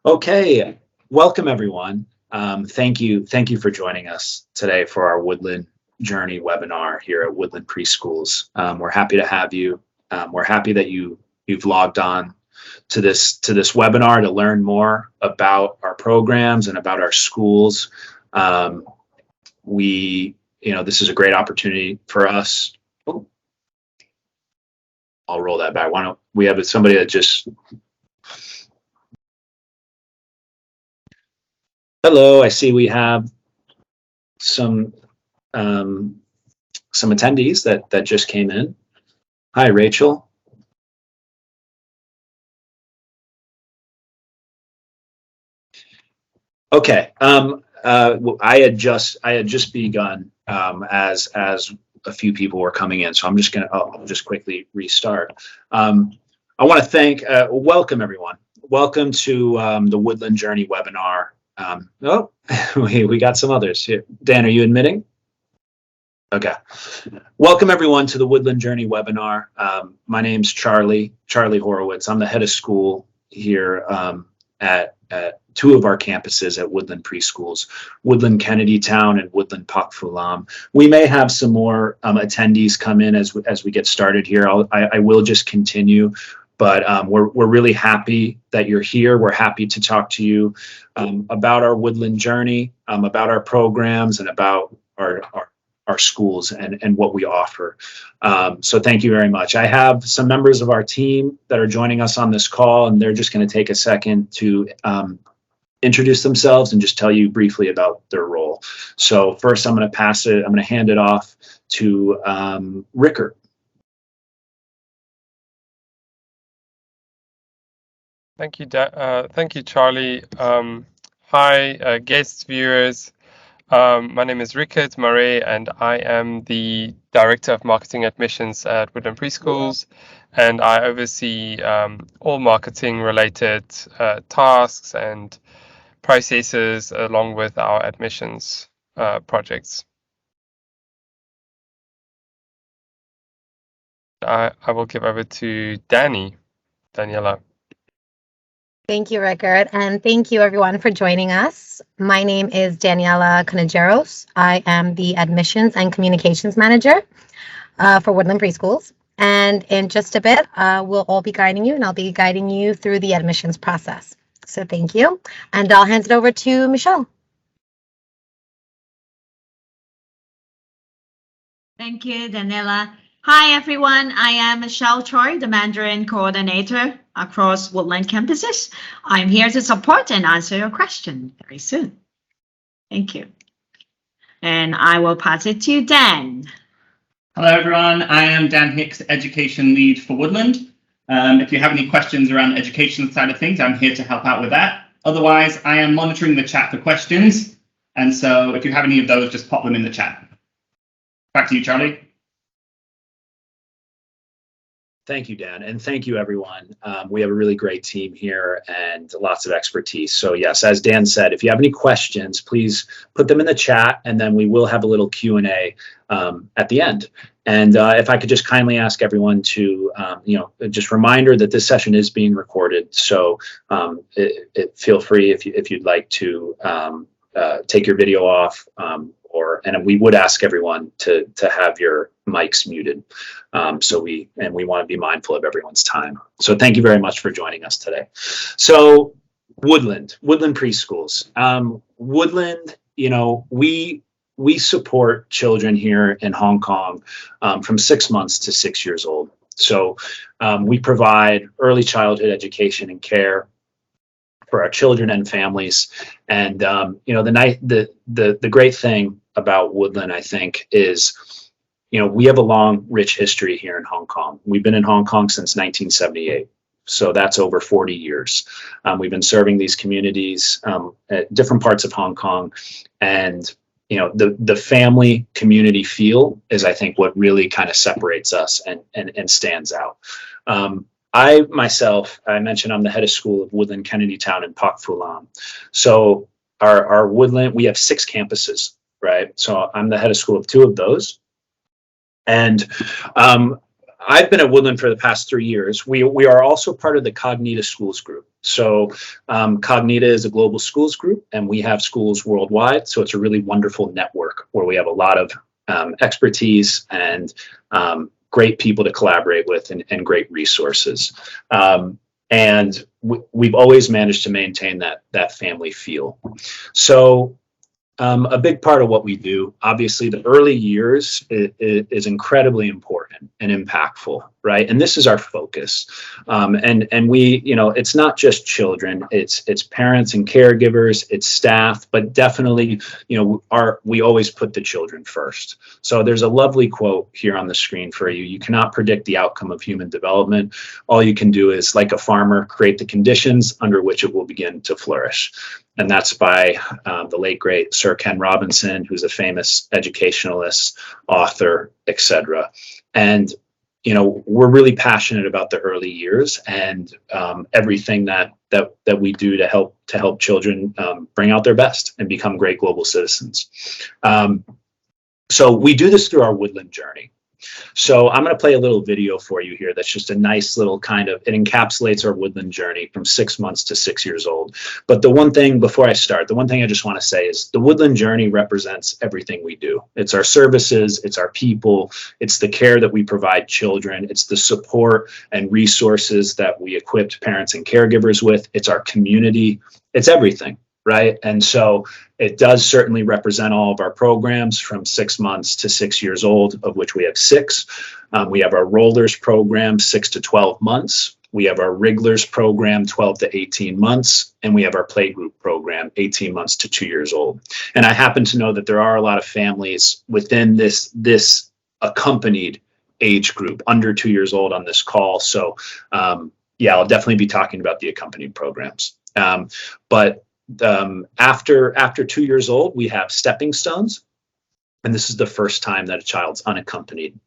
Okay, welcome everyone. Thank you for joining us today for our Woodland Journey webinar here at Woodland Preschools. We're happy to have you. We're happy that you've logged on to this webinar to learn more about our programs and about our schools. This is a great opportunity for us. Oh, I'll roll that back. Why don't we have somebody that just. Hello, I see we have some attendees that just came in. Hi, Rachel. Okay, I had just begun as a few people were coming in, so I'll just quickly restart. I want to thank, welcome everyone. Welcome to the Woodland Journey webinar. We got some others here. Dan, are you admitting? Okay. Welcome everyone to the Woodland Journey webinar. My name's Charlie Horowitz. I'm the head of school here at two of our campuses at Woodland Preschools, Woodland Kennedy Town and Woodland Pak Phulam. We may have some more attendees come in as we get started here. I will just continue. But we're really happy that you're here. We're happy to talk to you about our Woodland Journey, about our programs, and about our schools and what we offer. So thank you very much. I have some members of our team that are joining us on this call, and they're just going to take a second to introduce themselves and just tell you briefly about their role. So first, I'm going to hand it off to Rickard. Thank you, Charlie. Hi, guest viewers. My name is Rickard Murray, and I am the Director of Marketing Admissions at Woodland Preschools, and I oversee all marketing-related tasks and processes along with our admissions projects. I will give over to Daniela. Thank you, Rickard, and thank you everyone for joining us. My name is Daniela Conajeros. I am the Admissions and Communications Manager for Woodland Preschools. And in just a bit, we'll all be guiding you, and I'll be guiding you through the admissions process. So thank you. And I'll hand it over to Michelle. Thank you, Daniela. Hi, everyone. I am Michelle Choi, the Mandarin Coordinator across Woodland campuses. I'm here to support and answer your question very soon. Thank you. And I will pass it to Dan. Hello, everyone. I am Dan Hicks, Education Lead for Woodland. If you have any questions around the education side of things, I'm here to help out with that. Otherwise, I am monitoring the chat for questions. And so if you have any of those, just pop them in the chat. Back to you, Charlie. Thank you, Dan, and thank you, everyone. We have a really great team here and lots of expertise. So yes, as Dan said, if you have any questions, please put them in the chat, and then we will have a little Q&A at the end. And if I could just kindly ask everyone to, just reminder that this session is being recorded. So feel free if you'd like to take your video off, and we would ask everyone to have your mics muted. We want to be mindful of everyone's time. So thank you very much for joining us today. So Woodland Preschools. Woodland, we support children here in Hong Kong from 6 months to 6 years old. So we provide early childhood education and care for our children and families. And the great thing about Woodland, I think, is we have a long, rich history here in Hong Kong. We've been in Hong Kong since 1978. So that's over 40 years. We've been serving these communities at different parts of Hong Kong. And, the family community feel is, I think, what really kind of separates us and stands out. I mentioned I'm the head of school of Woodland Kennedy Town and Pak Phulam. So our Woodland, we have 6 campuses, right? So I'm the head of school of 2 of those. And I've been at Woodland for the past 3 years. We are also part of the Cognita Schools Group. So Cognita is a global schools group, and we have schools worldwide. So it's a really wonderful network where we have a lot of expertise and great people to collaborate with and great resources. And we've always managed to maintain that family feel. So a big part of what we do, obviously, the early years is incredibly important and impactful, right? And this is our focus. And we, it's not just children; it's parents and caregivers, it's staff, but definitely, we always put the children first. So there's a lovely quote here on the screen for you. You cannot predict the outcome of human development. All you can do is, like a farmer, create the conditions under which it will begin to flourish. And that's by the late, great Sir Ken Robinson, who's a famous educationalist, author, etc. And, we're really passionate about the early years and everything that we do to help children bring out their best and become great global citizens. So we do this through our Woodland Journey. So I'm going to play a little video for you here that's just a nice little it encapsulates our Woodland Journey from 6 months to 6 years old. But the one thing, before I start, the one thing I just want to say is the Woodland Journey represents everything we do. It's our services, it's our people, it's the care that we provide children, it's the support and resources that we equip parents and caregivers with, it's our community, it's everything. Right. And so it does certainly represent all of our programs from 6 months to 6 years old, of which we have 6. We have our Rollers program, 6 to 12 months. We have our Wrigglers program, 12 to 18 months. And we have our Playgroup program, 18 months to 2 years old. And I happen to know that there are a lot of families within this accompanied age group under 2 years old on this call. So, I'll definitely be talking about the accompanied programs. But after 2 years old, we have stepping stones, and this is the first time that a child's unaccompanied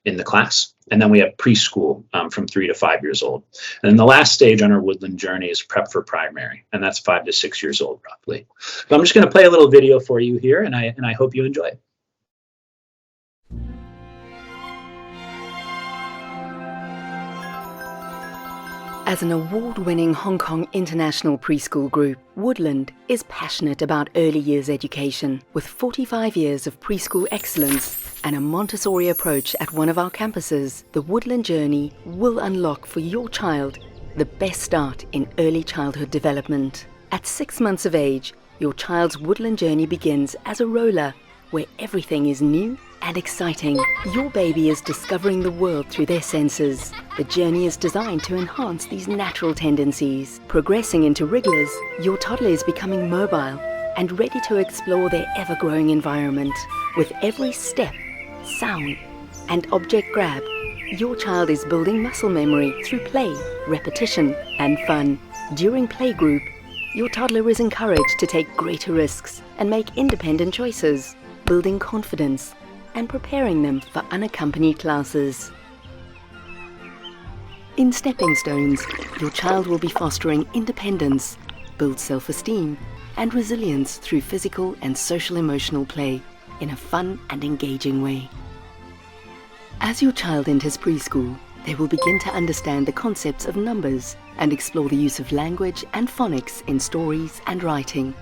in the class. And then we have preschool from 3 to 5 years old. And then the last stage on our Woodland Journey is prep for primary, and that's 5 to 6 years old roughly. So I'm just going to play a little video for you here, and I hope you enjoy it. As an award-winning Hong Kong international preschool group, Woodland is passionate about early years education. With 45 years of preschool excellence and a Montessori approach at one of our campuses, the Woodland Journey will unlock for your child the best start in early childhood development. At 6 months of age, your child's Woodland Journey begins as a roller, where everything is new and exciting. Your baby is discovering the world through their senses. The journey is designed to enhance these natural tendencies. Progressing into Wrigglers, your toddler is becoming mobile and ready to explore their ever-growing environment. With every step, sound, and object grab, your child is building muscle memory through play, repetition, and fun. During Playgroup, your toddler is encouraged to take greater risks and make independent choices, building confidence and preparing them for unaccompanied classes. In Stepping Stones, your child will be fostering independence, build self-esteem, and resilience through physical and social-emotional play in a fun and engaging way. As your child enters preschool, they will begin to understand the concepts of numbers and explore the use of language and phonics in stories and writing,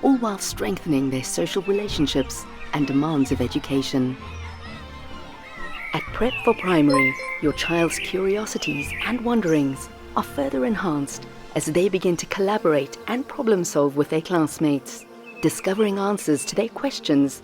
all while strengthening their social relationships and demands of education. At Prep for Primary, your child's curiosities and wonderings are further enhanced as they begin to collaborate and problem solve with their classmates, discovering answers to their questions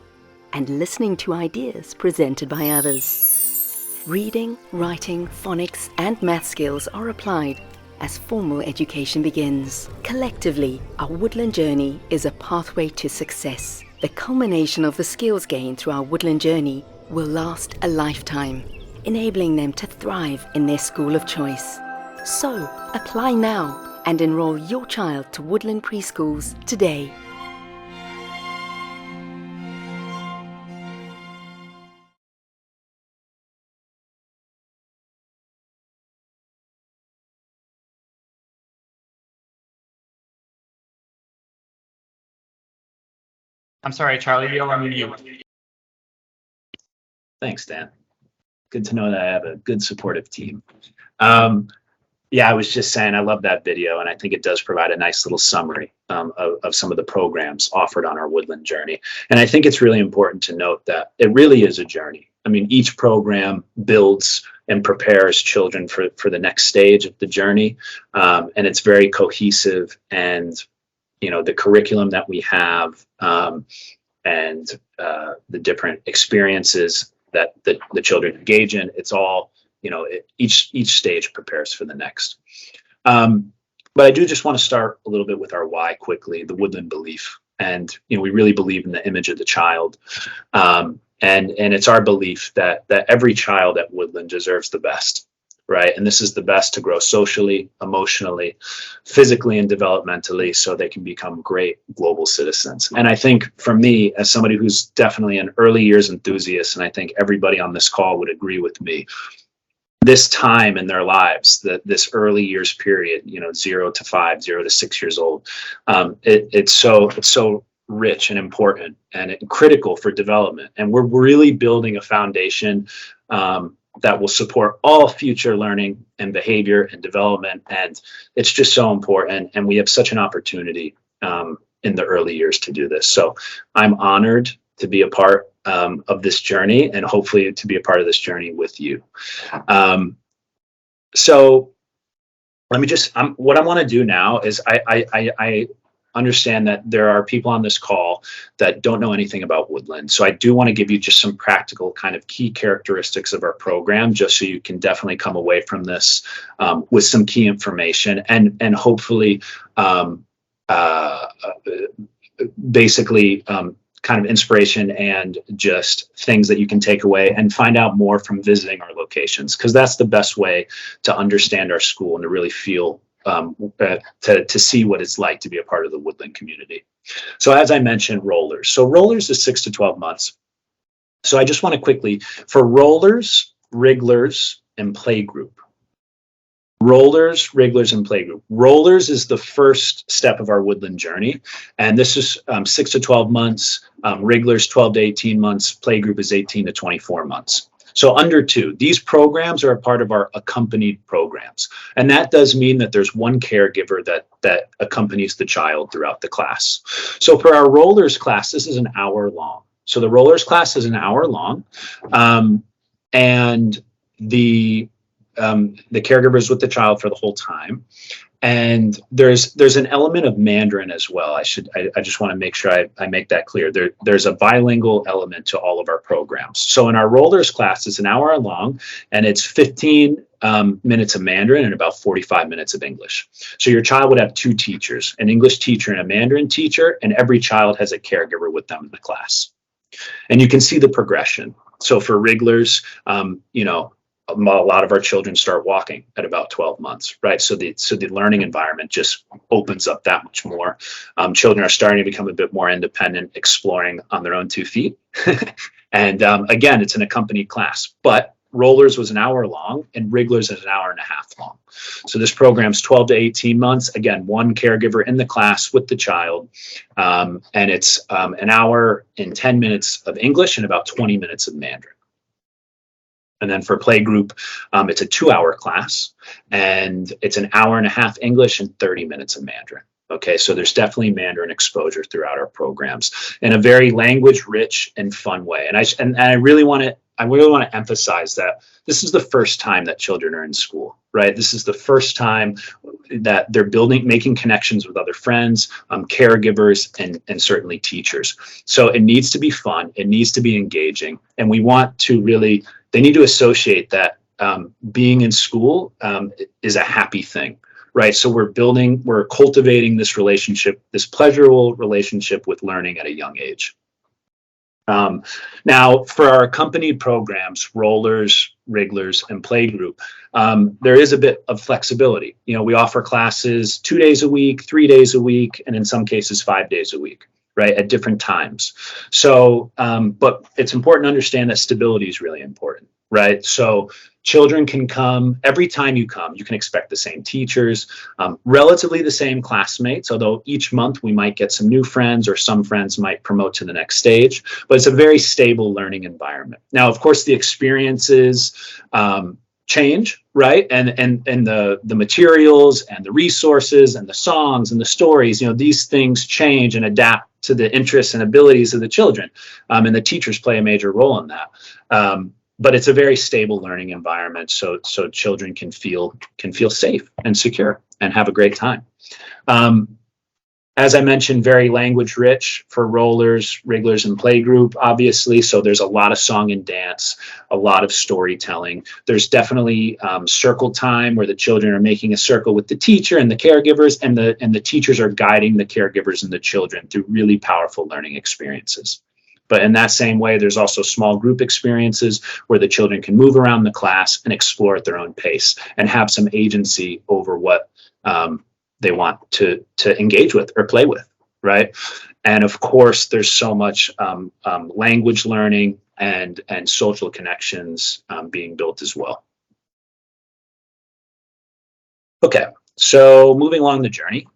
and listening to ideas presented by others. Reading, writing, phonics and math skills are applied as formal education begins. Collectively, our Woodland Journey is a pathway to success. The culmination of the skills gained through our Woodland Journey will last a lifetime, enabling them to thrive in their school of choice. So, apply now and enroll your child to Woodland Preschools today. I'm sorry, Charlie, you're on mute. Thanks, Dan. Good to know that I have a good supportive team. Yeah, I was just saying I love that video, and I think it does provide a nice little summary of some of the programs offered on our Woodland Journey. And I think it's really important to note that it really is a journey. I mean, each program builds and prepares children for the next stage of the journey, and it's very cohesive. And the curriculum that we have and the different experiences that the children engage in, it's all, each stage prepares for the next. But I do just want to start a little bit with our why quickly, the Woodland belief. And, we really believe in the image of the child. And it's our belief that every child at Woodland deserves the best, right? And this is the best to grow socially, emotionally, physically, and developmentally, so they can become great global citizens. And I think for me, as somebody who's definitely an early years enthusiast, and I think everybody on this call would agree with me, this time in their lives, this early years period, 0 to 5, 0 to 6 years old, it's so rich and important and critical for development. And we're really building a foundation that will support all future learning and behavior and development. And it's just so important. And we have such an opportunity in the early years to do this. So I'm honored to be a part of this journey, and hopefully to be a part of this journey with you. So let me just, what I want to do now is I understand that there are people on this call that don't know anything about Woodland. So I do want to give you just some practical kind of key characteristics of our program, just so you can definitely come away from this with some key information and hopefully basically kind of inspiration and just things that you can take away and find out more from visiting our locations, because that's the best way to understand our school and to really feel to see what it's like to be a part of the Woodland community. So as I mentioned, Rollers. So Rollers is 6 to 12 months. So I just want to quickly, for Rollers, Wrigglers, and Playgroup. Rollers, Wrigglers, and Playgroup. Rollers is the first step of our Woodland journey, and this is 6 to 12 months. Wrigglers, 12 to 18 months. Playgroup is 18 to 24 months. So under 2. These programs are a part of our accompanied programs, and that does mean that there's one caregiver that accompanies the child throughout the class. So for our Rollers class, this is an hour long. So the Rollers class is an hour long, and the caregiver is with the child for the whole time. And there's an element of Mandarin as well. I just want to make sure I make that clear. There's a bilingual element to all of our programs. So in our Rollers class, it's an hour long, and it's 15 minutes of Mandarin and about 45 minutes of English. So your child would have 2 teachers, an English teacher and a Mandarin teacher, and every child has a caregiver with them in the class. And you can see the progression. So for Wrigglers, a lot of our children start walking at about 12 months, right? So the learning environment just opens up that much more. Children are starting to become a bit more independent, exploring on their own 2 feet. And again, it's an accompanied class, but Rollers was an hour long and Wrigglers is an hour and a half long. So this program's 12 to 18 months. Again, one caregiver in the class with the child. And it's an hour and 10 minutes of English and about 20 minutes of Mandarin. And then for Playgroup, it's a 2-hour class, and it's an hour and a half English and 30 minutes of Mandarin. Okay, so there's definitely Mandarin exposure throughout our programs in a very language-rich and fun way. And I really want to emphasize that this is the first time that children are in school, right? This is the first time that they're making connections with other friends, caregivers, and certainly teachers. So it needs to be fun. It needs to be engaging, and we want to really. They need to associate that being in school is a happy thing, right? So we're cultivating this relationship, this pleasurable relationship with learning at a young age. Now, for our accompanied programs, Rollers, Wrigglers, and Playgroup, there is a bit of flexibility. We offer classes 2 days a week, 3 days a week, and in some cases 5 days a week, right, at different times. So, but it's important to understand that stability is really important, right? So Children can come every time you come. You can expect the same teachers, relatively the same classmates, although each month we might get some new friends or some friends might promote to the next stage, but it's a very stable learning environment. Now, of course, the experiences change, right? And the materials and the resources and the songs and the stories, these things change and adapt to the interests and abilities of the children. And the teachers play a major role in that. But it's a very stable learning environment, so children can feel safe and secure and have a great time. As I mentioned, very language rich for rollers, wrigglers, and playgroup, obviously. So there's a lot of song and dance, a lot of storytelling. There's definitely circle time where the children are making a circle with the teacher and the caregivers, and the teachers are guiding the caregivers and the children through really powerful learning experiences. But in that same way, there's also small group experiences where the children can move around the class and explore at their own pace and have some agency over what they want to engage with or play with, right? And of course, there's so much language learning and social connections being built as well. Okay, so moving along the journey,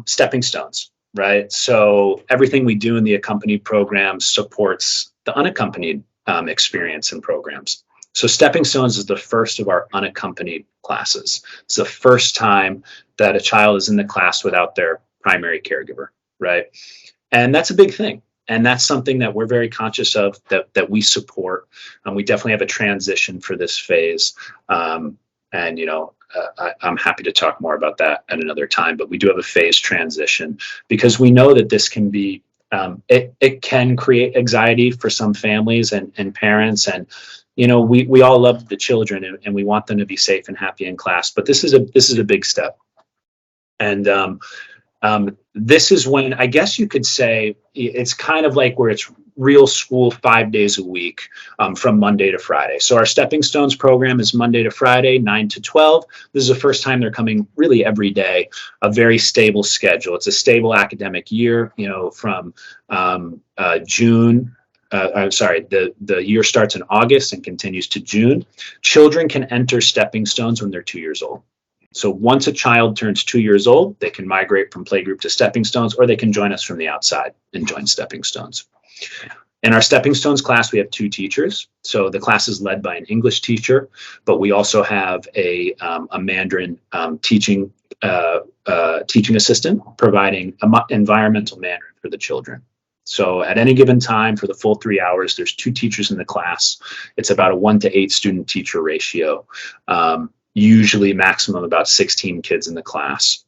stepping stones. Right. So everything we do in the accompanied program supports the unaccompanied experience and programs. So Stepping Stones is the first of our unaccompanied classes. It's the first time that a child is in the class without their primary caregiver. Right. And that's a big thing. And that's something that we're very conscious of, that we support. We definitely have a transition for this phase. I'm happy to talk more about that at another time, but we do have a phase transition because we know that this can be, it can create anxiety for some families and parents. And, we all love the children and we want them to be safe and happy in class, but this is a big step. And this is when, I guess you could say, it's kind of like where it's real school 5 days a week from Monday to Friday. So our Stepping Stones program is Monday to Friday, 9 to 12. This is the first time they're coming really every day, a very stable schedule. It's a stable academic year, from June. The year starts in August and continues to June. Children can enter Stepping Stones when they're 2 years old. So once a child turns 2 years old, they can migrate from playgroup to Stepping Stones, or they can join us from the outside and join Stepping Stones. In our Stepping Stones class, we have 2 teachers. So the class is led by an English teacher, but we also have a Mandarin teaching assistant providing environmental Mandarin for the children. So at any given time for the full 3 hours, there's 2 teachers in the class. It's about a 1-to-8 student teacher ratio. Usually maximum about 16 kids in the class.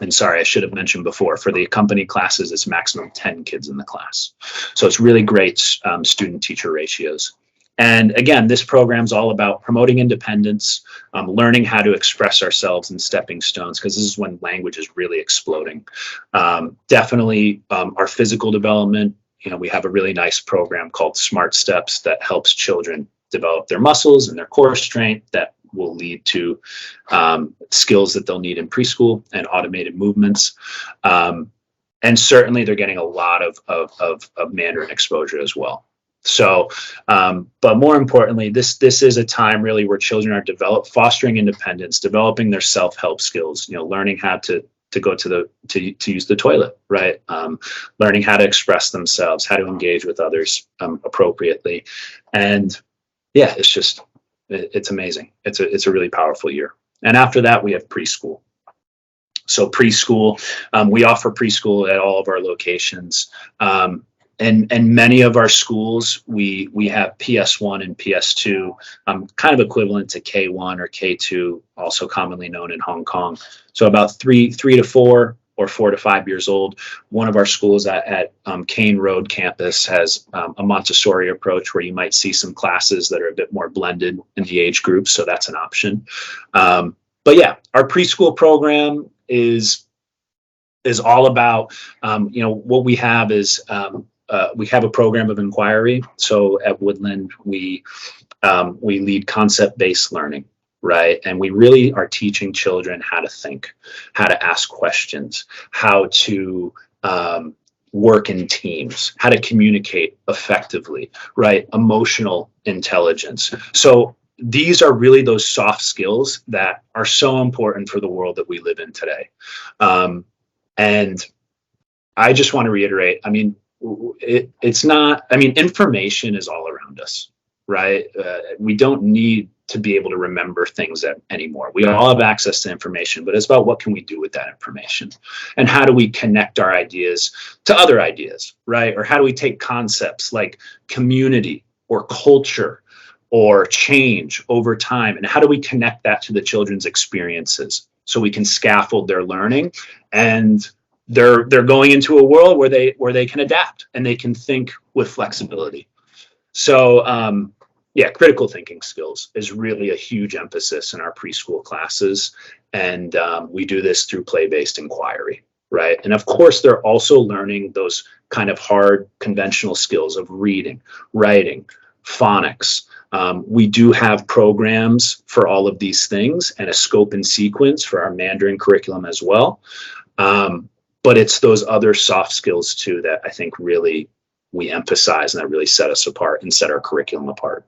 And sorry, I should have mentioned before, for the accompanied classes, it's maximum 10 kids in the class. So it's really great student-teacher ratios. And again, this program's all about promoting independence, learning how to express ourselves in stepping stones, because this is when language is really exploding. Definitely our physical development. We have a really nice program called Smart Steps that helps children develop their muscles and their core strength that will lead to skills that they'll need in preschool and automated movements. And certainly they're getting a lot of Mandarin exposure as well. So, but more importantly, this is a time really where children are fostering independence, developing their self-help skills, learning how to go to use the toilet, right? Learning how to express themselves, how to engage with others appropriately. And yeah, it's amazing. It's a really powerful year. And after that, we have preschool. So preschool, we offer preschool at all of our locations. And many of our schools, we have PS1 and PS2, kind of equivalent to K1 or K2, also commonly known in Hong Kong. So about 3 to 4 or 4 to 5 years old. One of our schools at Kane Road campus has a Montessori approach where you might see some classes that are a bit more blended in the age group. So that's an option. But yeah, our preschool program is all about, what we have is we have a program of inquiry. So at Woodland, we lead concept-based learning. Right. And we really are teaching children how to think, how to ask questions, how to work in teams, how to communicate effectively, right? Emotional intelligence. So these are really those soft skills that are so important for the world that we live in today. And I just want to reiterate, I mean, it's not, I mean, information is all around us, right? We don't need to be able to remember things anymore. We all have access to information, but it's about what can we do with that information, and how do we connect our ideas to other ideas, right? Or how do we take concepts like community or culture or change over time, and how do we connect that to the children's experiences so we can scaffold their learning, and they're going into a world where they can adapt and they can think with flexibility. So yeah, critical thinking skills is really a huge emphasis in our preschool classes, and we do this through play-based inquiry, right? And of course, they're also learning those kind of hard conventional skills of reading, writing, phonics. We do have programs for all of these things and a scope and sequence for our Mandarin curriculum as well. But it's those other soft skills too that I think really we emphasize and that really set us apart and set our curriculum apart.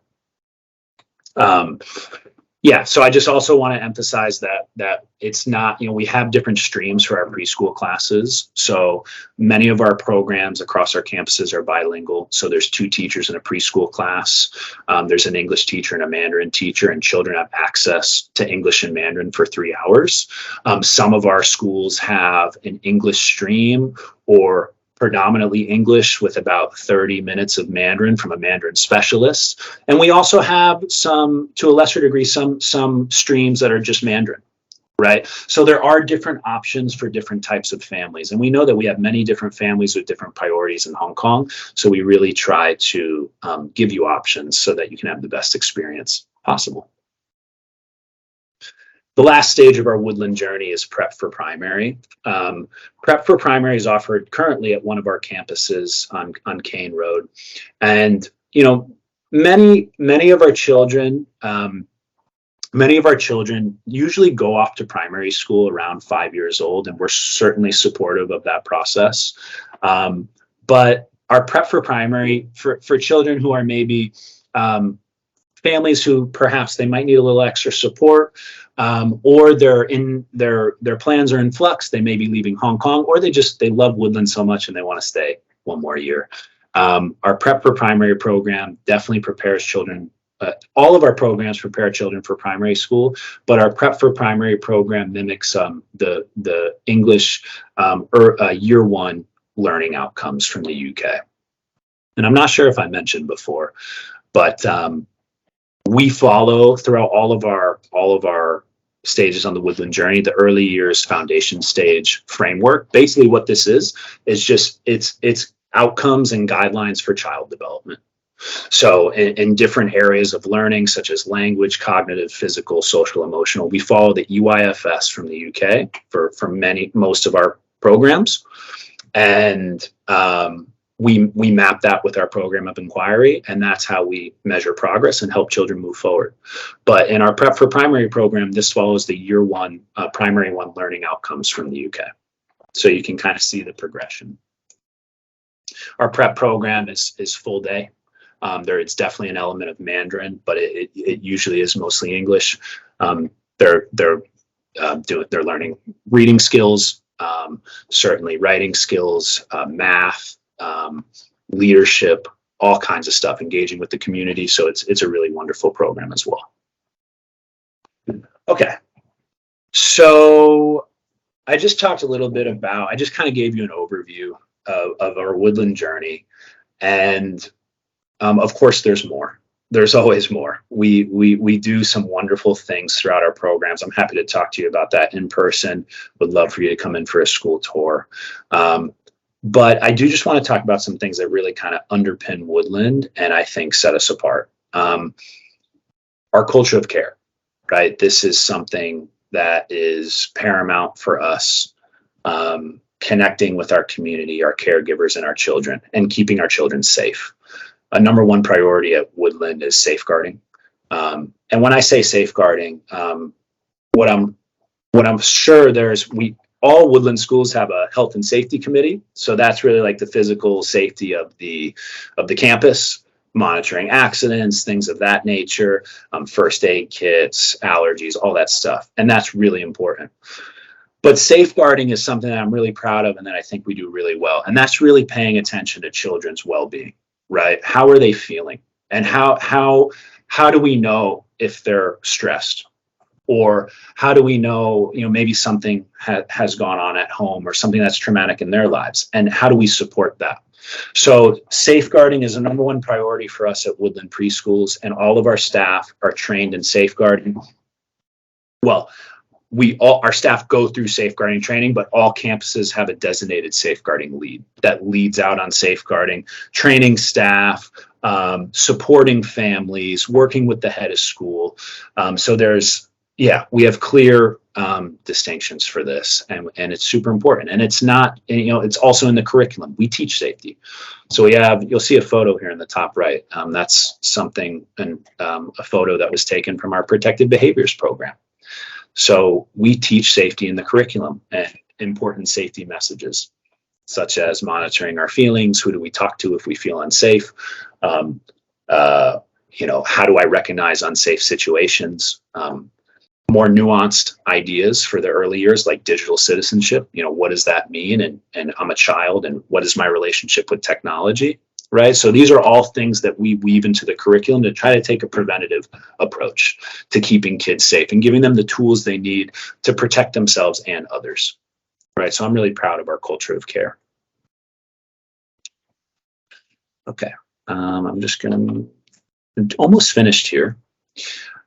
Yeah, so I just also want to emphasize that it's not, you know, we have different streams for our preschool classes. So many of our programs across our campuses are bilingual. So there's 2 teachers in a preschool class. There's an English teacher and a Mandarin teacher, and children have access to English and Mandarin for 3 hours. Some of our schools have an English stream or predominantly English with about 30 minutes of Mandarin from a Mandarin specialist. And we also have some, to a lesser degree, some streams that are just Mandarin, right? So there are different options for different types of families. And we know that we have many different families with different priorities in Hong Kong. So we really try to give you options so that you can have the best experience possible. The last stage of our Woodland Journey is Prep for Primary. Prep for Primary is offered currently at one of our campuses on Kane Road. And, you know, many of our children usually go off to primary school around 5 years old, and we're certainly supportive of that process. But our Prep for Primary for children who are maybe families who perhaps they might need a little extra support, or their plans are in flux. They may be leaving Hong Kong, or they love Woodland so much and they want to stay one more year. Our Prep for Primary program definitely prepares children. All of our programs prepare children for primary school, but our Prep for Primary program mimics the English year 1 learning outcomes from the UK. And I'm not sure if I mentioned before, but we follow throughout all of our stages on the Woodland Journey, the early years foundation stage framework. Basically what this is just it's outcomes and guidelines for child development. So in different areas of learning, such as language, cognitive, physical, social, emotional, we follow the EYFS from the UK for most of our programs. And we map that with our program of inquiry, and that's how we measure progress and help children move forward. But in our Prep for Primary program, this follows the year 1 primary 1 learning outcomes from the UK. So you can kind of see the progression. Our prep program is full day. It's definitely an element of Mandarin, but it usually is mostly English. They're learning reading skills, certainly writing skills, math, leadership, all kinds of stuff, engaging with the community. So it's a really wonderful program as well. Okay, so I just talked a little bit about, I just kind of gave you an overview of our Woodland Journey, and of course there's more. There's always more. We do some wonderful things throughout our programs. I'm happy to talk to you about that in person. Would love for you to come in for a school tour. But I do just want to talk about some things that really kind of underpin Woodland and I think set us apart. Our culture of care, right? This is something that is paramount for us, connecting with our community, our caregivers, and our children, and keeping our children safe. A number 1 priority at Woodland is safeguarding. And when I say safeguarding, what I'm sure all Woodland schools have a health and safety committee. So that's really like the physical safety of the campus. monitoring accidents, things of that nature, first aid kits, allergies, all that stuff. And that's really important. But safeguarding is something that I'm really proud of and that I think we do really well. And that's really paying attention to children's well-being, right? How are they feeling? And how do we know if they're stressed? Or how do we know, maybe something has gone on at home or something that's traumatic in their lives? And how do we support that? So safeguarding is a number one priority for us at Woodland Preschools, and all of our staff are trained in safeguarding. Well, our staff go through safeguarding training, but all campuses have a designated safeguarding lead that leads out on safeguarding, training staff, supporting families, working with the head of school. So we have clear distinctions for this, and it's super important. And it's not, it's also in the curriculum. We teach safety. So you'll see a photo here in the top right. That's something, a photo that was taken from our protected behaviors program. So we teach safety in the curriculum and important safety messages, such as monitoring our feelings. Who do we talk to if we feel unsafe? How do I recognize unsafe situations? More nuanced ideas for the early years, like digital citizenship. What does that mean? And I'm a child, and what is my relationship with technology? Right. So these are all things that we weave into the curriculum to try to take a preventative approach to keeping kids safe and giving them the tools they need to protect themselves and others. Right. So I'm really proud of our culture of care. Okay. I'm just going to almost finished here.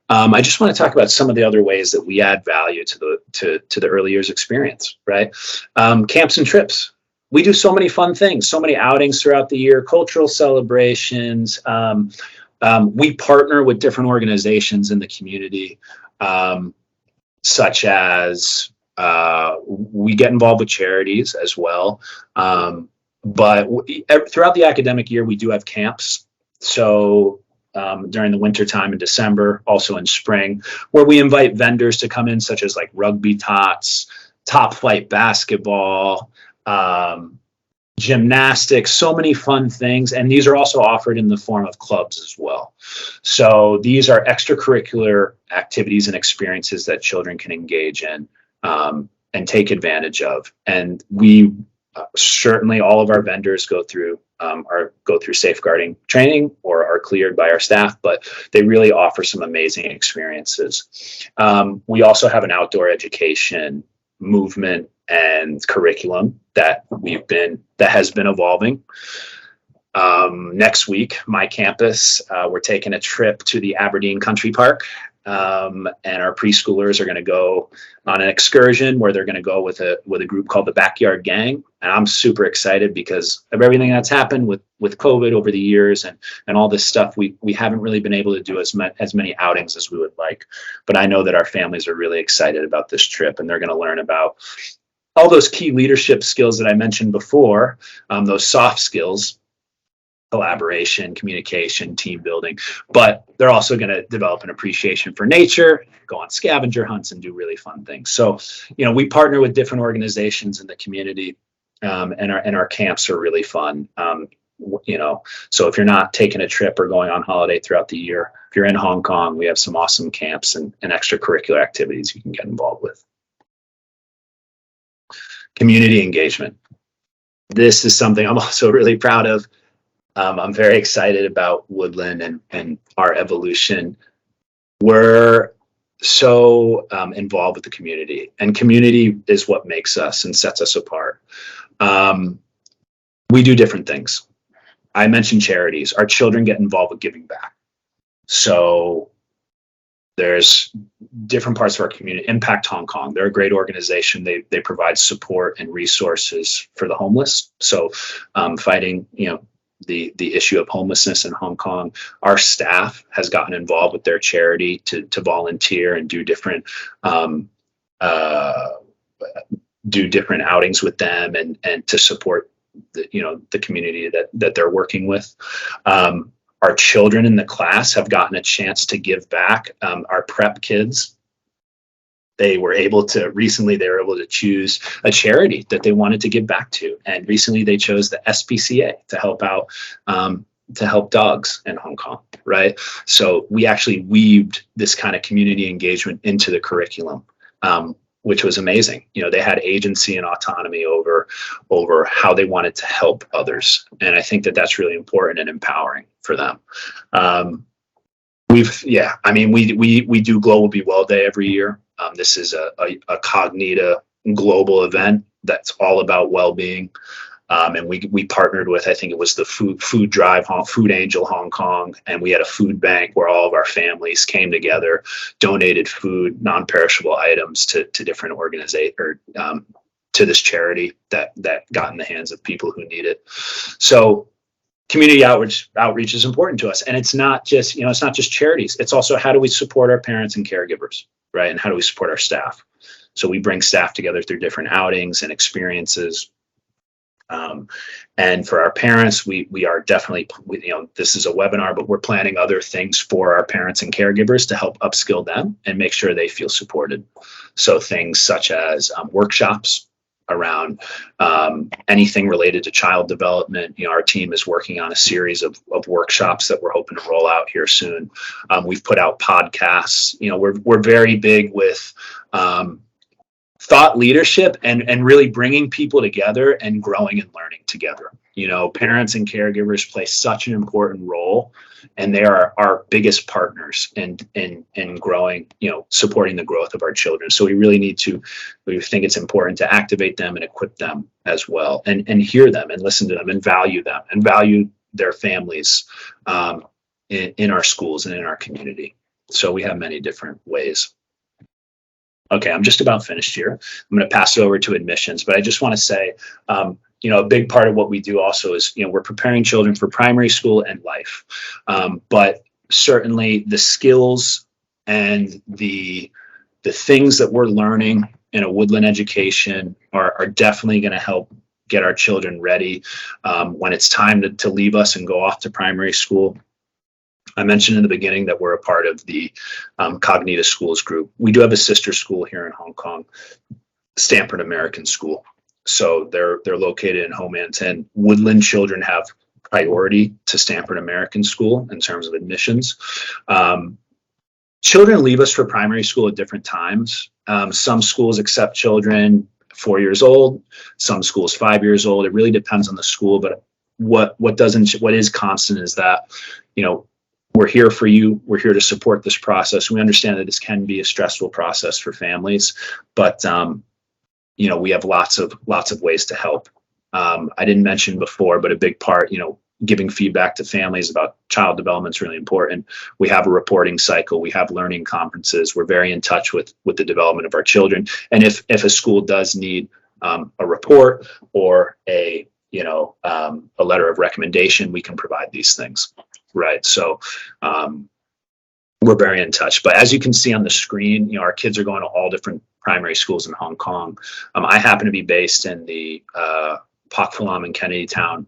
I just want to talk about some of the other ways that we add value to the early years experience, right? Camps and trips. We do so many fun things, so many outings throughout the year, cultural celebrations. We partner with different organizations in the community, such as we get involved with charities as well. But throughout the academic year, we do have camps. So during the winter time in December, also in spring, where we invite vendors to come in, such as like rugby tots, top flight basketball, gymnastics, so many fun things. And these are also offered in the form of clubs as well. So these are extracurricular activities and experiences that children can engage in and take advantage of. And we certainly, all of our vendors go through safeguarding training or are cleared by our staff, but they really offer some amazing experiences. We also have an outdoor education movement and curriculum that has been evolving. Next week, my campus, we're taking a trip to the Aberdeen Country Park. And our preschoolers are going to go on an excursion where they're going to go with a group called the Backyard Gang. And I'm super excited because of everything that's happened with COVID over the years and all this stuff. We haven't really been able to do as many outings as we would like. But I know that our families are really excited about this trip, and they're going to learn about all those key leadership skills that I mentioned before, those soft skills. Collaboration, communication, team building, but they're also going to develop an appreciation for nature, go on scavenger hunts, and do really fun things. So, we partner with different organizations in the community, and our camps are really fun. So if you're not taking a trip or going on holiday throughout the year, if you're in Hong Kong, we have some awesome camps and extracurricular activities you can get involved with. Community engagement. This is something I'm also really proud of. I'm very excited about Woodland and our evolution. We're so involved with the community, and community is what makes us and sets us apart. We do different things. I mentioned charities. Our children get involved with giving back. So there's different parts of our community. Impact Hong Kong. They're a great organization. They provide support and resources for the homeless. So fighting, the issue of homelessness in Hong Kong. Our staff has gotten involved with their charity to volunteer and do different outings with them and to support the community that they're working with. Our children in the class have gotten a chance to give back. Our prep kids, they were able to choose a charity that they wanted to give back to. And recently they chose the SPCA to help out help dogs in Hong Kong, right? So we actually weaved this kind of community engagement into the curriculum, which was amazing. You know, they had agency and autonomy over how they wanted to help others, and I think that that's really important and empowering for them. We do Global Be Well Day every year. This is a Cognita global event that's all about well-being. And we partnered with, I think it was the Food Drive, Food Angel Hong Kong, and we had a food bank where all of our families came together, donated food, non-perishable items to different organizations, or to this charity that got in the hands of people who need it. So community outreach is important to us, and it's not just charities. It's also, how do we support our parents and caregivers, right? And how do we support our staff? So we bring staff together through different outings and experiences. And for our parents, we are definitely, this is a webinar, but we're planning other things for our parents and caregivers to help upskill them and make sure they feel supported. So things such as workshops around anything related to child development. Our team is working on a series of workshops that we're hoping to roll out here soon. We've put out podcasts. We're very big with thought leadership and really bringing people together and growing and learning together. Parents and caregivers play such an important role, and they are our biggest partners in growing, supporting the growth of our children. So we think it's important to activate them and equip them as well, and hear them and listen to them and value their families in our schools and in our community. So we have many different ways. Okay, I'm just about finished here. I'm going to pass it over to admissions, but I just want to say, a big part of what we do also is, we're preparing children for primary school and life. But certainly the skills and the things that we're learning in a Woodland education are definitely going to help get our children ready when it's time to leave us and go off to primary school. I mentioned in the beginning that we're a part of the Cognita Schools group. We do have a sister school here in Hong Kong, Stanford American School. So they're located in Ho Man Tin. Woodland children have priority to Stanford American School in terms of admissions. Children leave us for primary school at different times. Some schools accept children 4 years old, some schools 5 years old. It really depends on the school, but what is constant is that, we're here for you. We're here to support this process. We understand that this can be a stressful process for families, but we have lots of ways to help. I didn't mention before, but a big part, giving feedback to families about child development is really important. We have a reporting cycle. We have learning conferences. We're very in touch with the development of our children. And if a school does need a report or a letter of recommendation, we can provide these things. Right. So we're very in touch. But as you can see on the screen, our kids are going to all different primary schools in Hong Kong. I happen to be based in the Pak Phulam and Kennedy Town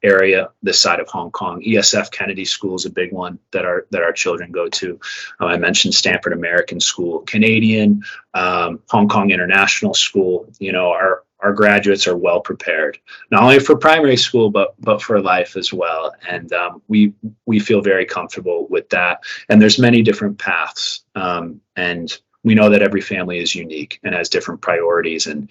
area, this side of Hong Kong. ESF Kennedy School is a big one that our children go to. I mentioned Stanford American School, Canadian, Hong Kong International School. Our graduates are well prepared, not only for primary school, but for life as well. And we feel very comfortable with that. And there's many different paths. And we know that every family is unique and has different priorities and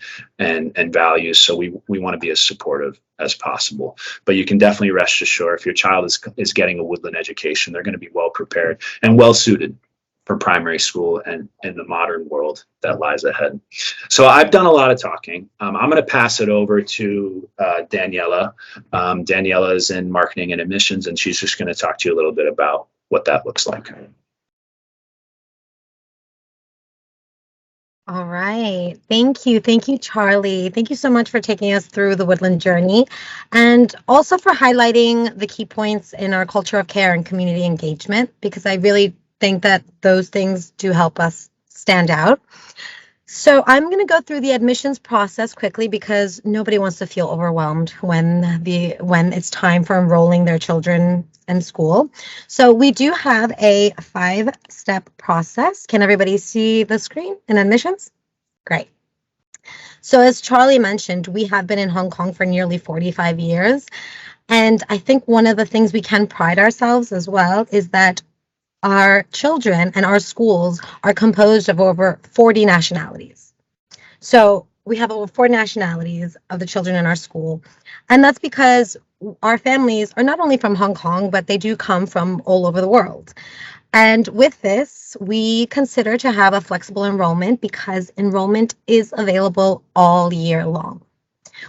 values. So we want to be as supportive as possible. But you can definitely rest assured, if your child is getting a Woodland education, they're going to be well prepared and well suited for primary school and in the modern world that lies ahead. So I've done a lot of talking. I'm going to pass it over to Daniela. Daniela is in marketing and admissions, and she's just going to talk to you a little bit about what that looks like. All right. Thank you. Thank you, Charlie. Thank you so much for taking us through the Woodland Journey, and also for highlighting the key points in our culture of care and community engagement, because I really think that those things do help us stand out. So I'm going to go through the admissions process quickly, because nobody wants to feel overwhelmed when it's time for enrolling their children in school. So we do have a 5-step process. Can everybody see the screen in admissions? Great. So as Charlie mentioned, we have been in Hong Kong for nearly 45 years. And I think one of the things we can pride ourselves as well is that our children and our schools are composed of over 40 nationalities. So we have over 4 nationalities of the children in our school. And that's because our families are not only from Hong Kong, but they do come from all over the world. And with this, we consider to have a flexible enrollment because enrollment is available all year long.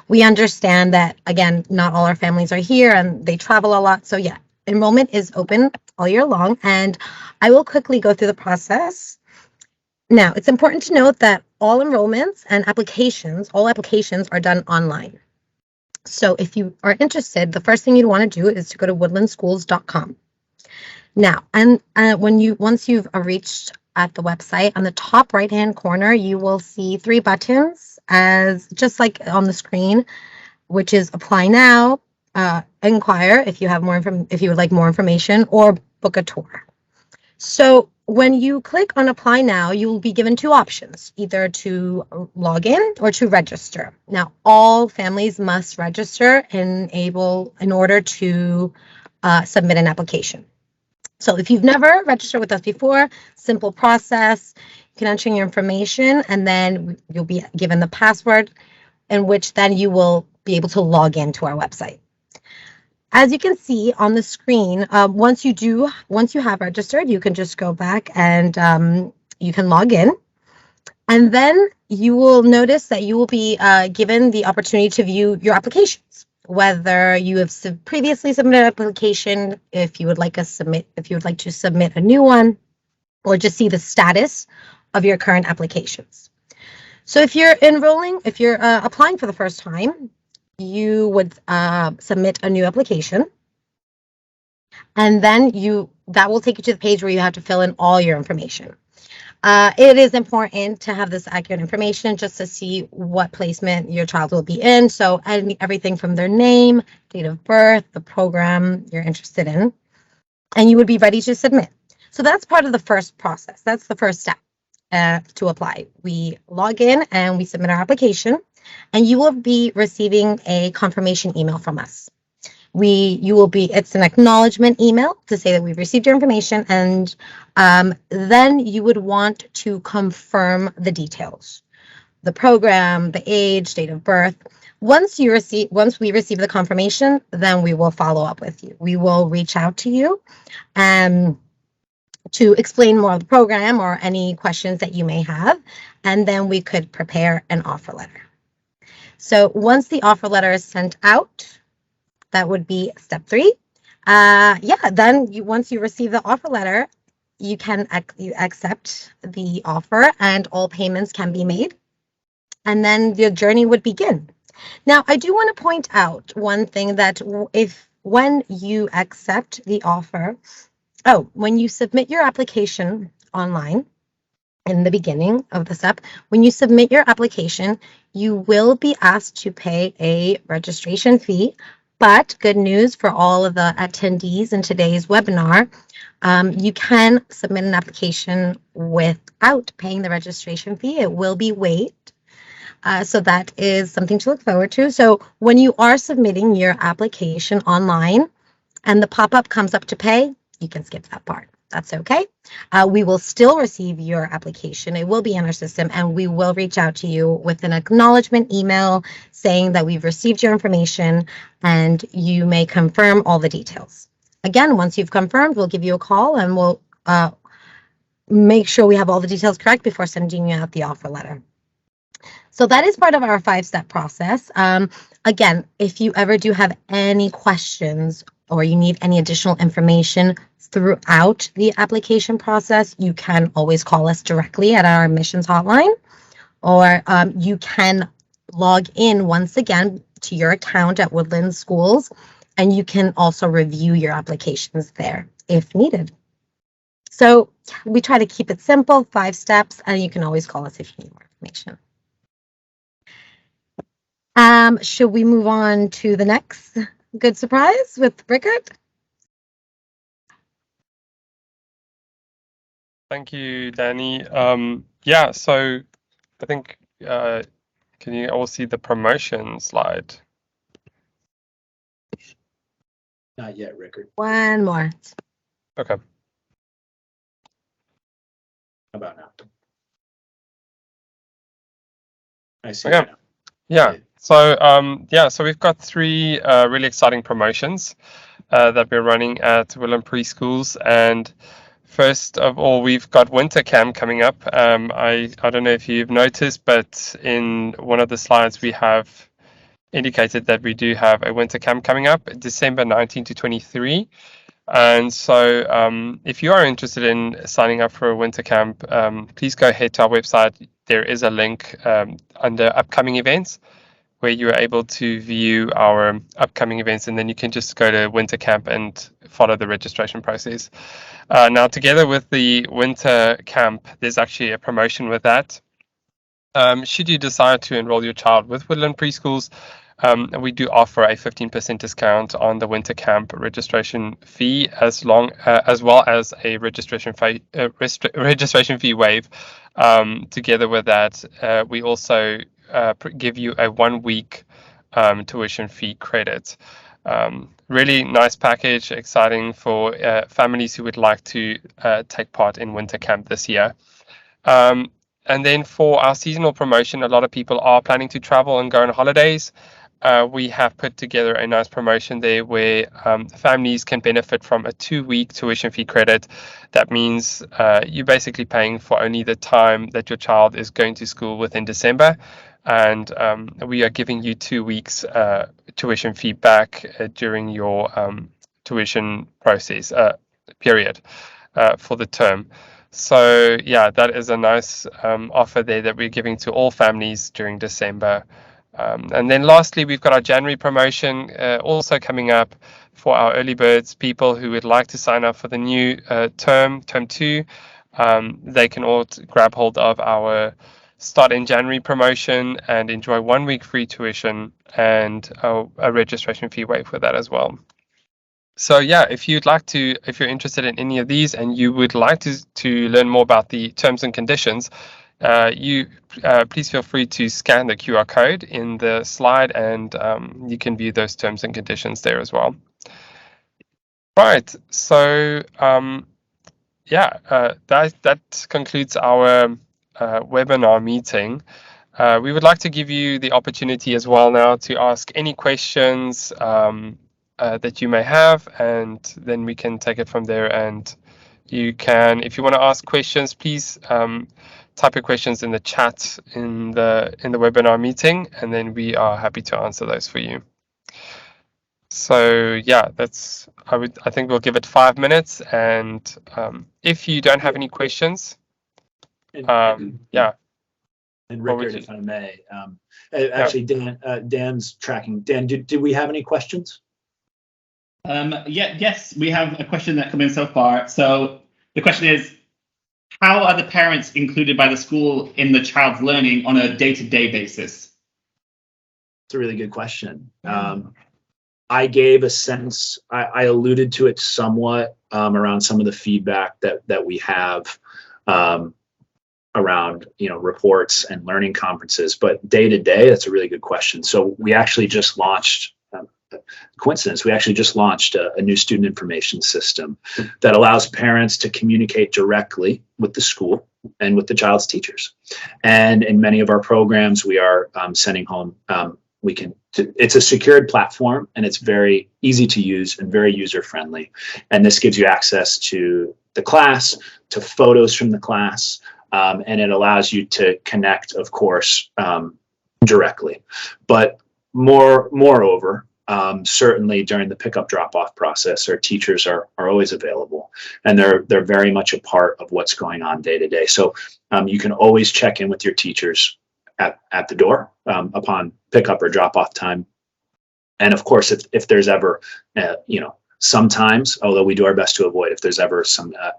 We understand that, again, not all our families are here and they travel a lot. So yeah, enrollment is open all year long. And I will quickly go through the process. Now, it's important to note that all enrollments and all applications are done online. So if you are interested, the first thing you'd want to do is to go to woodlandschools.com. Now, and once you've reached at the website, on the top right-hand corner, you will see 3 buttons as just like on the screen, which is apply now, inquire if you have if you would like more information, or book a tour. So when you click on apply now, you will be given 2 options, either to log in or to register. Now, all families must register in order to submit an application. So if you've never registered with us before, simple process. You can enter your information and then you'll be given the password, in which then you will be able to log into our website. As you can see on the screen, once you have registered, you can just go back and you can log in. And then you will notice that you will be given the opportunity to view your applications, whether you have previously submitted an application, if you would like to submit a new one, or just see the status of your current applications. So if you're applying for the first time, you would submit a new application, and then that will take you to the page where you have to fill in all your information. It is important to have this accurate information just to see what placement your child will be in. So everything from their name, date of birth, the program you're interested in, and you would be ready to submit. So that's part of the first process. That's the first step to apply. We log in and we submit our application, and you will be receiving a confirmation email from us. It's an acknowledgement email to say that we've received your information, and then you would want to confirm the details, the program, the age, date of birth. Once we receive the confirmation, then we will follow up with you. We will reach out to you to explain more of the program or any questions that you may have, and then we could prepare an offer letter. So once the offer letter is sent out, that would be step 3. Then once you receive the offer letter, you can accept the offer and all payments can be made. And then the journey would begin. Now, I do want to point out one thing, that when you accept the offer, when you submit your application online, in the beginning of the step, when you submit your application, you will be asked to pay a registration fee. But good news for all of the attendees in today's webinar, you can submit an application without paying the registration fee. It will be waived. So that is something to look forward to. So when you are submitting your application online and the pop-up comes up to pay, you can skip that part. That's okay. We will still receive your application. It will be in our system, and we will reach out to you with an acknowledgement email saying that we've received your information, and you may confirm all the details. Again, once you've confirmed, we'll give you a call and we'll make sure we have all the details correct before sending you out the offer letter. So that is part of our 5-step process. Again, if you ever do have any questions or you need any additional information throughout the application process, you can always call us directly at our admissions hotline, or you can log in once again to your account at Woodland Schools, and you can also review your applications there if needed. So we try to keep it simple, 5 steps, and you can always call us if you need more information. Should we move on to the next good surprise with Rickard? Thank you, Danny. So I think, can you all see the promotion slide? Not yet, Rickard. One more. Okay. How about now? I see. Okay. It now. Yeah. So we've got 3 really exciting promotions that we're running at Woodland Preschools. And first of all, we've got winter camp coming up. I don't know if you've noticed, but in one of the slides we have indicated that we do have a winter camp coming up, December 19 to 23. And so if you are interested in signing up for a winter camp, please go ahead to our website. There is a link under upcoming events where you are able to view our upcoming events, and then you can just go to winter camp and follow the registration process. Now, together with the winter camp, there's actually a promotion with that. Should you decide to enroll your child with Woodland Preschools, we do offer a 15% discount on the winter camp registration fee, as well as a registration fee waive. Together with that, we also give you a 1-week tuition fee credit. Really nice package, exciting for families who would like to take part in winter camp this year. And then for our seasonal promotion, a lot of people are planning to travel and go on holidays. We have put together a nice promotion there where families can benefit from a 2-week tuition fee credit. That means you're basically paying for only the time that your child is going to school within December. And we are giving you 2 weeks tuition fee back during your tuition process period for the term. So yeah, that is a nice offer there that we're giving to all families during December. And then lastly, we've got our January promotion also coming up for our early birds, people who would like to sign up for the new term 2. They can all grab hold of our Start in January promotion and enjoy 1 week free tuition and a registration fee waive with that as well. So yeah, if you're interested in any of these and you would like to learn more about the terms and conditions, please feel free to scan the QR code in the slide, and you can view those terms and conditions there as well. Right. So that concludes our webinar meeting. We would like to give you the opportunity as well now to ask any questions that you may have, and then we can take it from there. And you can, if you want to ask questions, please type your questions in the chat in the webinar meeting, and then we are happy to answer those for you. So yeah, I think we'll give it 5 minutes, and if you don't have any questions, yeah. And Rickard, if I may, actually, Dan's tracking. Dan, did we have any questions? Yes, we have a question that come in so far. So the question is, how are the parents included by the school in the child's learning on a day-to-day basis? It's a really good question. I gave a sense, I alluded to it somewhat around some of the feedback that we have around reports and learning conferences, but day to day, that's a really good question. So we actually just launched, coincidence, we actually just launched a new student information system that allows parents to communicate directly with the school and with the child's teachers. And in many of our programs, we are sending home, it's a secured platform, and it's very easy to use and very user friendly. And this gives you access to the class, to photos from the class, and it allows you to connect, of course, directly. But moreover, certainly during the pickup drop-off process, our teachers are always available, and they're very much a part of what's going on day to day. So you can always check in with your teachers at the door upon pickup or drop-off time. And of course, if there's ever, sometimes, although we do our best to avoid, if there's ever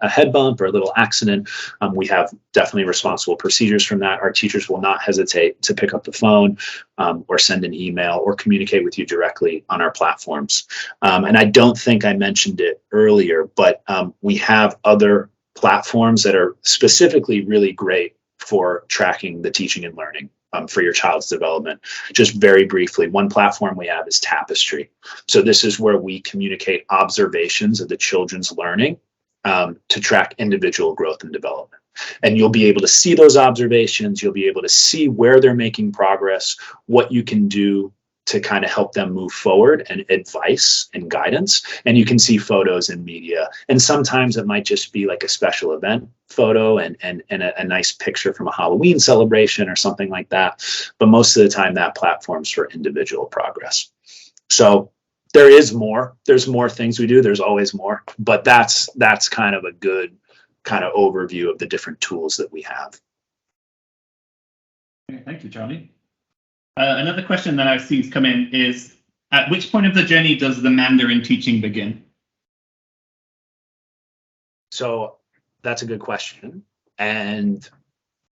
a head bump or a little accident, we have definitely responsible procedures from that. Our teachers will not hesitate to pick up the phone or send an email or communicate with you directly on our platforms. And I don't think I mentioned it earlier, but we have other platforms that are specifically really great for tracking the teaching and learning for your child's development. Just very briefly, one platform we have is Tapestry. So this is where we communicate observations of the children's learning to track individual growth and development. And you'll be able to see those observations. You'll be able to see where they're making progress, what you can do to kind of help them move forward, and advice and guidance. And you can see photos and media. And sometimes it might just be like a special event photo and a nice picture from a Halloween celebration or something like that. But most of the time that platform's for individual progress. So there is more. There's more things we do. There's always more. But that's kind of a good kind of overview of the different tools that we have. Okay, thank you, Charlie. Another question that I've seen come in is, at which point of the journey does the Mandarin teaching begin? So that's a good question. And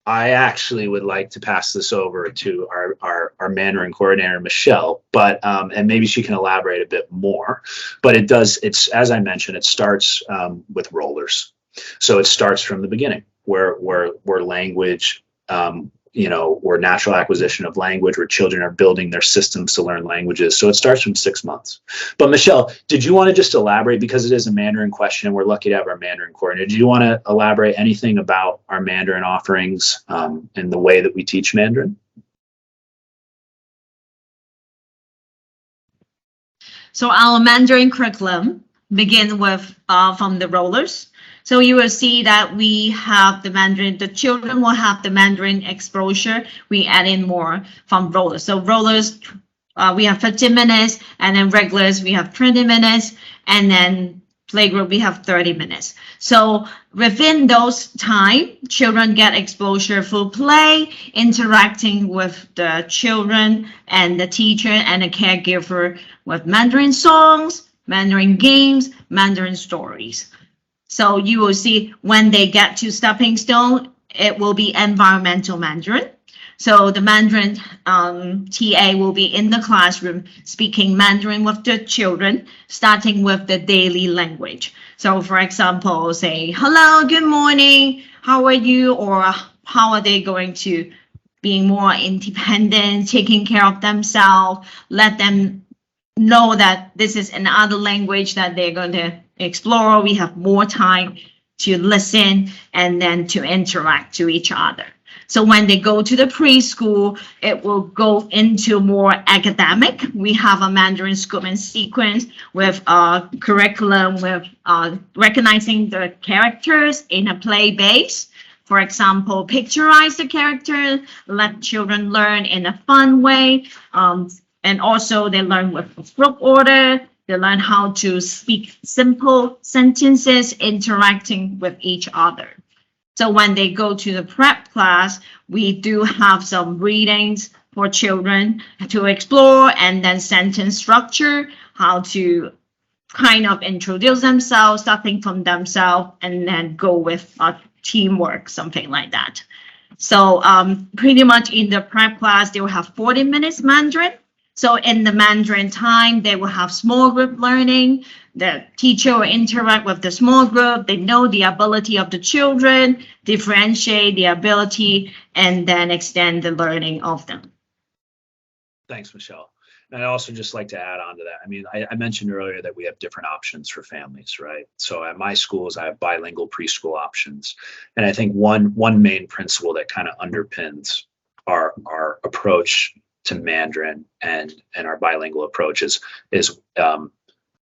I actually would like to pass this over to our Mandarin coordinator, Michelle, but and maybe she can elaborate a bit more. But it's as I mentioned, it starts with rollers. So it starts from the beginning, where language, where natural acquisition of language, where children are building their systems to learn languages. So it starts from 6 months. But Michelle, did you want to just elaborate, because it is a Mandarin question and we're lucky to have our Mandarin coordinator? Do you want to elaborate anything about our Mandarin offerings and the way that we teach Mandarin? So our Mandarin curriculum begins with from the rollers. So you will see that we have the Mandarin, the children will have the Mandarin exposure. We add in more from rollers. So rollers, we have 15 minutes, and then regulars, we have 20 minutes, and then playgroup, we have 30 minutes. So within those time, children get exposure through play, interacting with the children and the teacher and the caregiver with Mandarin songs, Mandarin games, Mandarin stories. So you will see when they get to stepping stone, it will be environmental Mandarin. So the Mandarin TA will be in the classroom speaking Mandarin with the children, starting with the daily language. So for example, say, hello, good morning, how are you? Or how are they going to be more independent, taking care of themselves, let them know that this is another language that they're going to explore. We have more time to listen and then to interact to each other. So when they go to the preschool, it will go into more academic. We have a Mandarin scope and sequence with a curriculum with recognizing the characters in a play base. For example, picturize the character, let children learn in a fun way. And also they learn with group order. They learn how to speak simple sentences, interacting with each other. So when they go to the prep class, we do have some readings for children to explore, and then sentence structure, how to kind of introduce themselves, starting from themselves, and then go with teamwork, something like that. So pretty much in the prep class, they will have 40 minutes Mandarin. So in the Mandarin time, they will have small group learning. The teacher will interact with the small group. They know the ability of the children, differentiate the ability, and then extend the learning of them. Thanks, Michelle. And I'd also just like to add on to that. I mean, I mentioned earlier that we have different options for families, right? So at my schools, I have bilingual preschool options. And I think one main principle that kind of underpins our approach to Mandarin and our bilingual approach is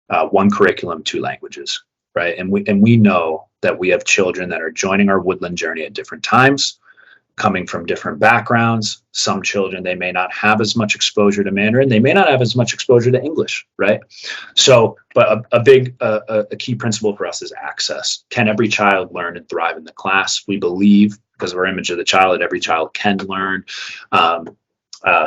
one curriculum, 2 languages, right? And we know that we have children that are joining our Woodland Journey at different times, coming from different backgrounds. Some children, they may not have as much exposure to Mandarin. They may not have as much exposure to English, right? So, but a key principle for us is access. Can every child learn and thrive in the class? We believe, because of our image of the child, that every child can learn,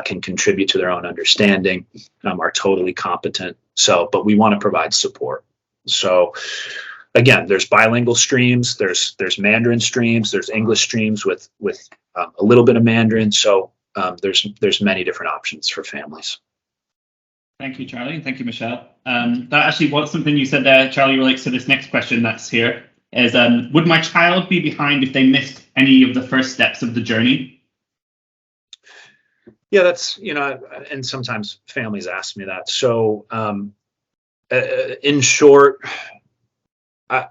can contribute to their own understanding, are totally competent. So, but we want to provide support. So again, there's bilingual streams, there's Mandarin streams, there's English streams with a little bit of Mandarin. So there's many different options for families. Thank you, Charlie. Thank you, Michelle. That actually was something you said there, Charlie, relates to this next question that's here. Is would my child be behind if they missed any of the first steps of the journey? Yeah, that's, and sometimes families ask me that. So, in short, I'm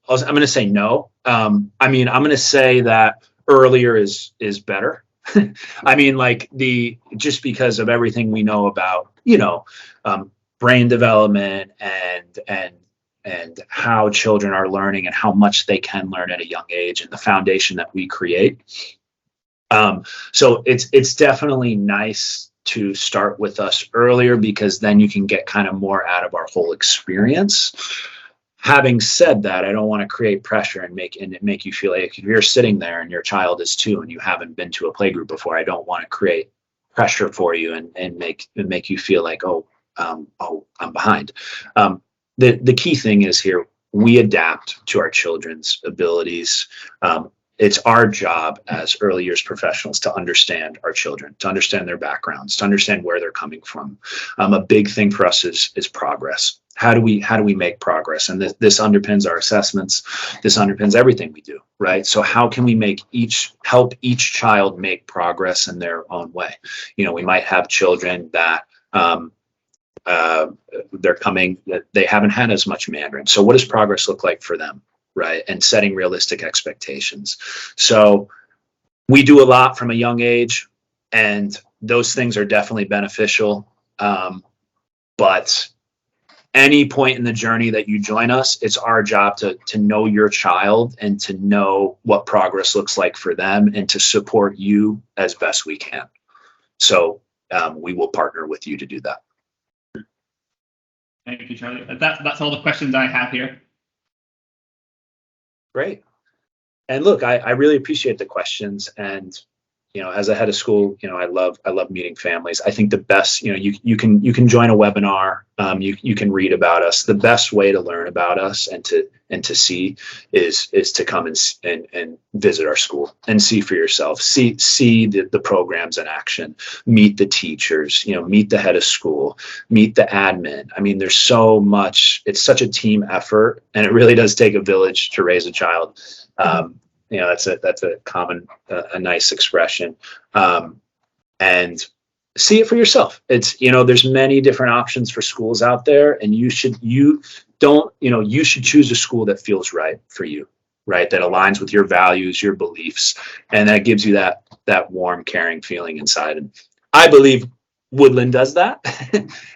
going to say no. I'm going to say that earlier is better. I mean, like just because of everything we know about, brain development and how children are learning and how much they can learn at a young age and the foundation that we create. So it's definitely nice to start with us earlier, because then you can get kind of more out of our whole experience. Having said that, I don't want to create pressure and make you feel like if you're sitting there and your child is 2 and you haven't been to a playgroup before, I don't want to create pressure for you and make you feel like, I'm behind. The key thing is here, we adapt to our children's abilities. It's our job as early years professionals to understand our children, to understand their backgrounds, to understand where they're coming from. A big thing for us is progress. How do we make progress? And this underpins our assessments. This underpins everything we do, right? So how can we help each child make progress in their own way? We might have children that they haven't had as much Mandarin. So what does progress look like for them? Right. And setting realistic expectations. So we do a lot from a young age, and those things are definitely beneficial. But any point in the journey that you join us, it's our job to know your child and to know what progress looks like for them and to support you as best we can. So we will partner with you to do that. Thank you, Charlie. That's all the questions I have here. Great. And look, I really appreciate the questions. And, as a head of school, I love meeting families. I think the best, you can join a webinar. You can read about us. The best way to learn about us and to see is to come and visit our school and see for yourself. See the programs in action. Meet the teachers. Meet the head of school. Meet the admin. I mean, there's so much. It's such a team effort, and it really does take a village to raise a child. That's a common, a nice expression. And see it for yourself. It's, there's many different options for schools out there, and you should choose a school that feels right for you, right? That aligns with your values, your beliefs, and that gives you that warm, caring feeling inside. And I believe Woodland does that.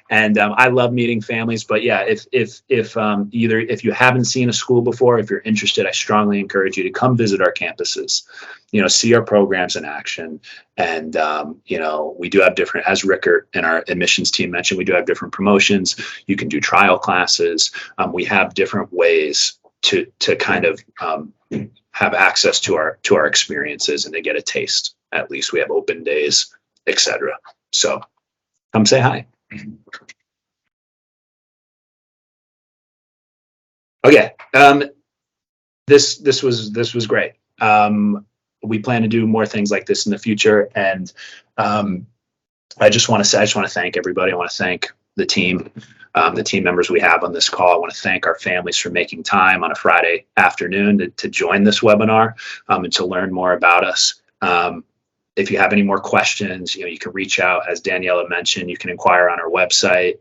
And I love meeting families. But yeah, if you haven't seen a school before, if you're interested, I strongly encourage you to come visit our campuses, see our programs in action. And we do have different, as Rickert and our admissions team mentioned, we do have different promotions. You can do trial classes. We have different ways to kind of have access to our experiences and to get a taste. At least we have open days, etc. So come say hi. Okay. This was great. We plan to do more things like this in the future, and I just want to thank everybody. I want to thank the team members we have on this call. I want to thank our families for making time on a Friday afternoon to join this webinar and to learn more about us. If you have any more questions, you can reach out. As Daniela mentioned, you can inquire on our website.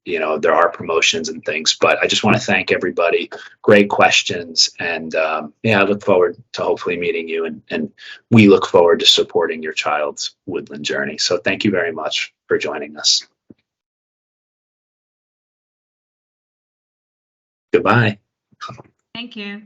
There are promotions and things, but I just want to thank everybody. Great questions. And I look forward to hopefully meeting you, and we look forward to supporting your child's Woodland journey. So thank you very much for joining us. Goodbye. Thank you.